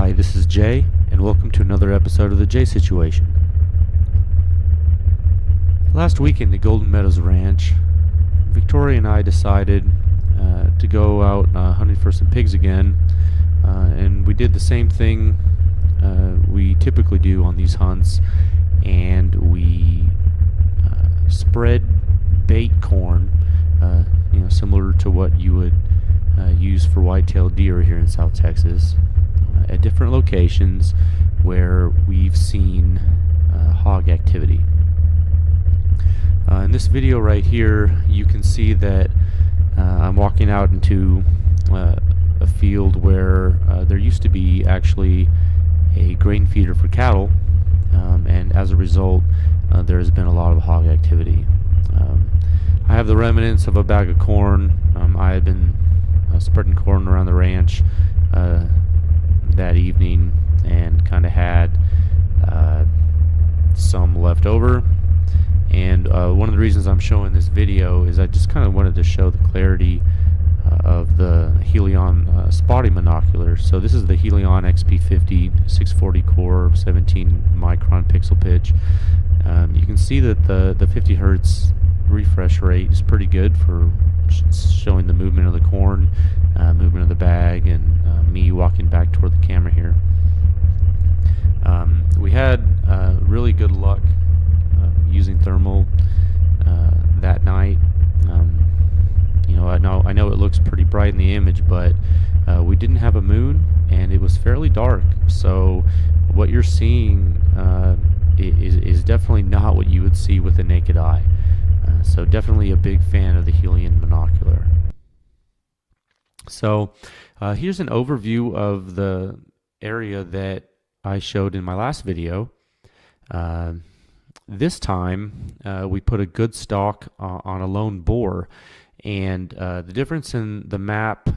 Hi, this is Jay, and welcome to another episode of the Jay Situation. Last weekend at Golden Meadows Ranch, Victoria and I decided to go out hunting for some pigs again, and we did the same thing we typically do on these hunts, and we spread bait corn, similar to what you would use for white-tailed deer here in South Texas, at different locations where we've seen hog activity. In this video right here, you can see that I'm walking out into a field where there used to be actually a grain feeder for cattle, and as a result there has been a lot of hog activity. I have the remnants of a bag of corn. I had been spreading corn around the ranch that evening and kind of had some left over, and one of the reasons I'm showing this video is I just kind of wanted to show the clarity of the Helion spotting monocular. So this is the Helion XP50 640 core 17 micron pixel pitch. You can see that the 50 hertz refresh rate is pretty good for showing the movement of the corn, movement of the bag, and me walking back toward the camera here. We had really good luck using thermal that night. I know it looks pretty bright in the image, but we didn't have a moon and it was fairly dark, so what you're seeing is definitely not what you would see with the naked eye. So definitely a big fan of the Helion monocular. So here's an overview of the area that I showed in my last video. This time we put a good stalk on a lone boar, and the difference in the map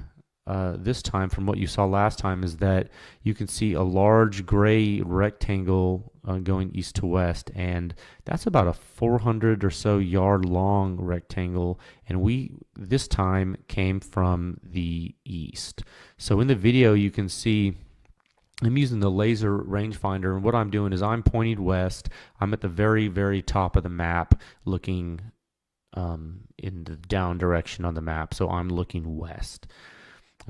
this time from what you saw last time is that you can see a large gray rectangle going east to west, and that's about a 400 or so yard long rectangle, and we this time came from the east. So in the video you can see I'm using the laser rangefinder, and what I'm doing is I'm pointing west. I'm at the very, very top of the map looking in the down direction on the map, so I'm looking west.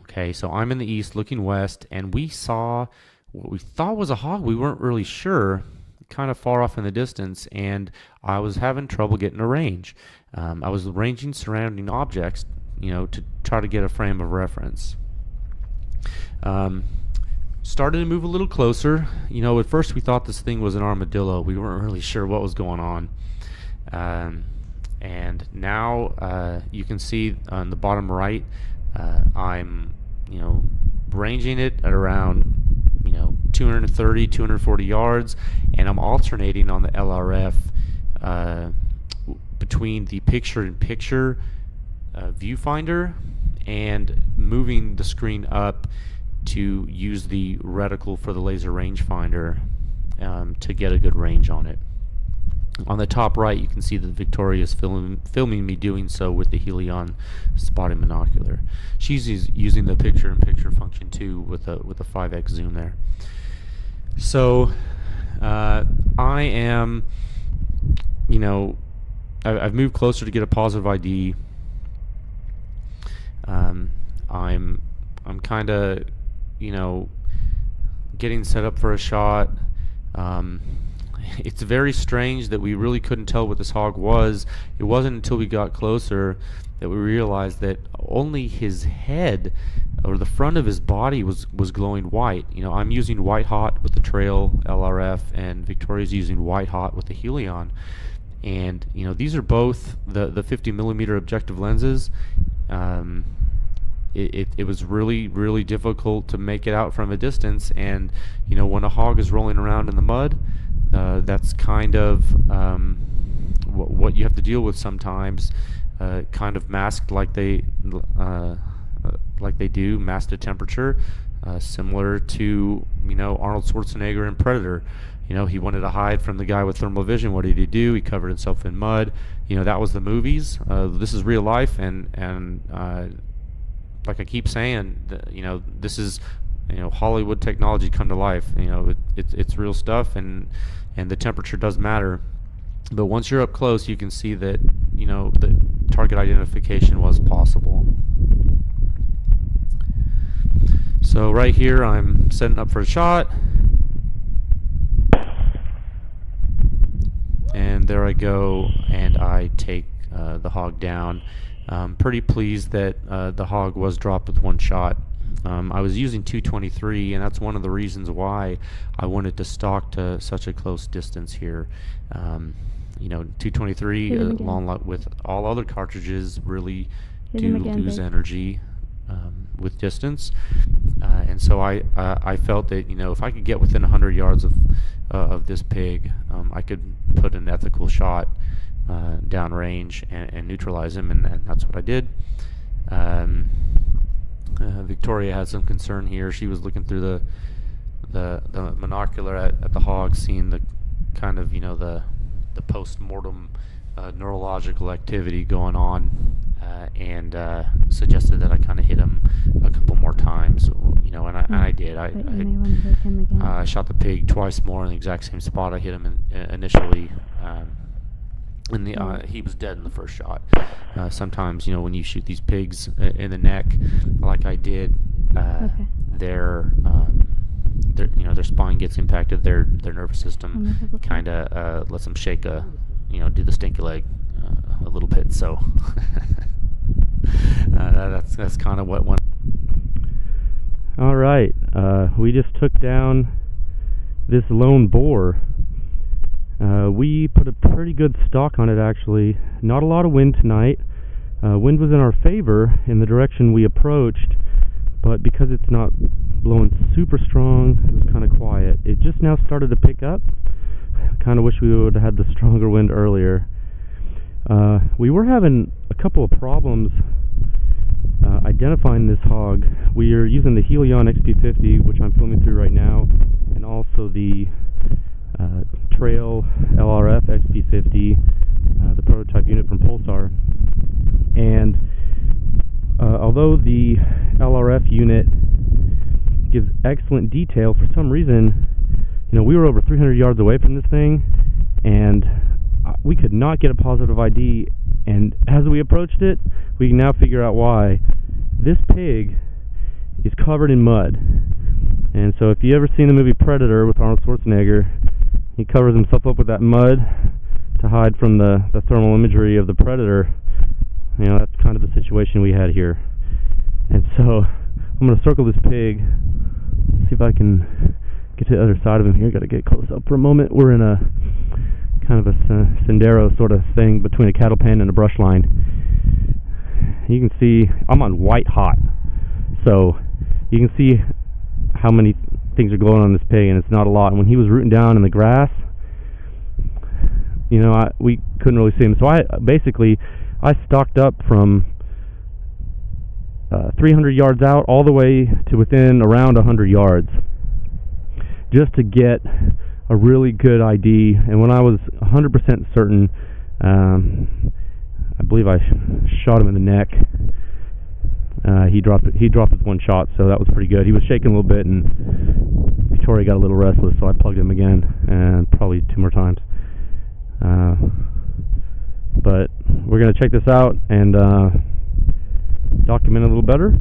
Okay, so I'm in the east looking west, and we saw what we thought was a hog. We weren't really sure, kind of far off in the distance, and I was having trouble getting a range. I was ranging surrounding objects, to try to get a frame of reference. Started to move a little closer. At first we thought this thing was an armadillo. We weren't really sure what was going on. And now you can see on the bottom right, I'm ranging it at around 230 240 yards, and I'm alternating on the LRF between the picture-in-picture viewfinder and moving the screen up to use the reticle for the laser rangefinder to get a good range on it. On the top right, you can see that Victoria is filming me doing so with the Helion spotting monocular. She's using the picture-in-picture function too with a 5x zoom there. So I am, I've moved closer to get a positive ID. I'm kind of, getting set up for a shot. It's very strange that we really couldn't tell what this hog was. It wasn't until we got closer that we realized that only his head or the front of his body was glowing white. I'm using white hot with the Trail LRF, and Victoria's using white hot with the Helion, and these are both the 50mm objective lenses. It was really difficult to make it out from a distance, and when a hog is rolling around in the mud, that's kind of what you have to deal with sometimes, kind of masked like they do, masked at temperature, similar to Arnold Schwarzenegger in Predator. He wanted to hide from the guy with thermal vision. What did he do? He covered himself in mud. That was the movies. This is real life, and like I keep saying, this is Hollywood technology come to life. It's real stuff, and the temperature does matter. But once you're up close, you can see that the target identification was possible. So right here, I'm setting up for a shot, and there I go, and I take the hog down. I'm pretty pleased that the hog was dropped with one shot. I was using 223, and that's one of the reasons why I wanted to stalk to such a close distance here. 223, along with all other cartridges, really do lose energy with distance, and so I felt that if I could get within 100 yards of this pig, I could put an ethical shot downrange and neutralize him, and that's what I did. Victoria had some concern here. She was looking through the monocular at the hog, seeing the kind of the post-mortem neurological activity going on, and suggested that I kind of hit him a couple more times. And I did. I shot the pig twice more in the exact same spot I hit him initially. He was dead in the first shot. Sometimes, when you shoot these pigs in the neck, like I did, their spine gets impacted. Their nervous system kind of lets them shake do the stinky leg a little bit. So that's kind of what went. All right, we just took down this lone boar. We put a pretty good stalk on it, actually. Not a lot of wind tonight. Wind was in our favor in the direction we approached, but because it's not blowing super strong, it was kind of quiet. It just now started to pick up. Kind of wish we would have had the stronger wind earlier. We were having a couple of problems identifying this hog. We are using the Helion XP50, which I'm filming through right now, and also the Trail LRF XP50, the prototype unit from Pulsar. And although the LRF unit gives excellent detail, for some reason, we were over 300 yards away from this thing, and we could not get a positive ID. And as we approached it, we can now figure out why. This pig is covered in mud. And so if you ever seen the movie Predator with Arnold Schwarzenegger, he covers himself up with that mud to hide from the thermal imagery of the Predator. That's kind of the situation we had here. And so I'm going to circle this pig, see if I can get to the other side of him here. Got to get close up for a moment. We're in a kind of a sendero sort of thing between a cattle pen and a brush line. You can see I'm on white hot, so you can see how many things are glowing on this pig, and it's not a lot. And when he was rooting down in the grass, we couldn't really see him. So I stocked up from 300 yards out all the way to within around 100 yards just to get a really good ID. And when I was 100% certain, I believe I shot him in the neck. He dropped with one shot, so that was pretty good. He was shaking a little bit, and Victoria got a little restless, so I plugged him again, and probably 2 more times. But we're going to check this out and document it a little better.